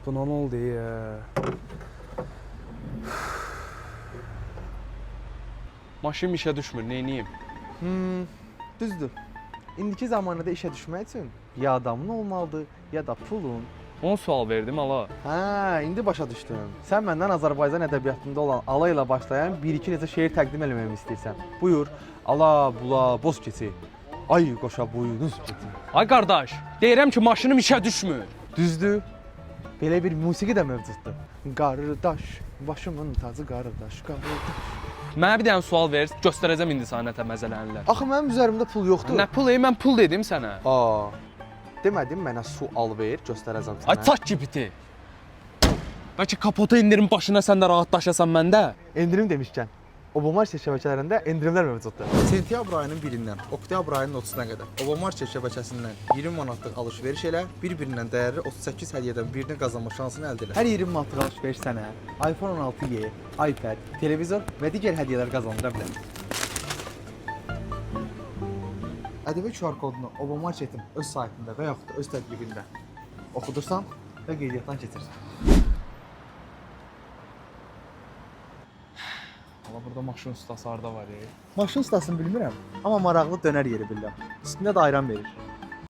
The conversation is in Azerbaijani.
Buna ne oldu ya? Maşın işe düşmür, neyniyim? Düzdür. İndiki zamanında işə düşmək üçün ya adamın olmalıdır, ya da pulun. 10 sual verdim, ala. Hə, indi başa düşdüm. Sən məndən Azərbaycan ədəbiyyatında olan ala ilə başlayan 1-2 necə şeir təqdim eləməyimi istəyirsən. Buyur. Ala, bula, boz keçi. Ay qoşa boyunuz keçi. Ay qardaş, deyirəm ki, maşınım işə düşmür. Düzdür. Belə bir musiqi də mövcuddur. Qardaş, başımın tacı qardaş, qardaş. Mənə bir dənə sual ver, göstərəcəm indi sənə nətə məzələnlər. Axı mənim üzərimdə pul yoxdur. Nə pul, mən pul dedim sənə. Demədim mənə sual ver, göstərəcəm sənə. Ay çat gibiti. Bəlkə kapota indirim başına sən də rahatlaşasan məndə. Endirim demişkən, Obomarket şəbəkələrində endirimlər mövcuddur. Sentyabr ayının 1-dən oktyabr ayının 30-una qədər Obomarket şəbəkəsindən 20 manatlıq alış-veriş elə, bir-birindən dəyərli 38 hədiyyədən birini qazanma şansını əldə elə. Hər 20 manatlıq alış-veriş sənə iPhone 16y, iPad, televizor və digər hədiyyələr qazandıra bilər. ƏDV QR kodunu Obomarketin öz saytında və yaxud da öz tətbiqində oxudursan və qeydiyyatdan keçirsən. Ala burada maşın ustası harda var ya? Maşın ustasını bilmirəm, amma maraqlı dönər yeri bilirəm. Üstündə də ayran verir.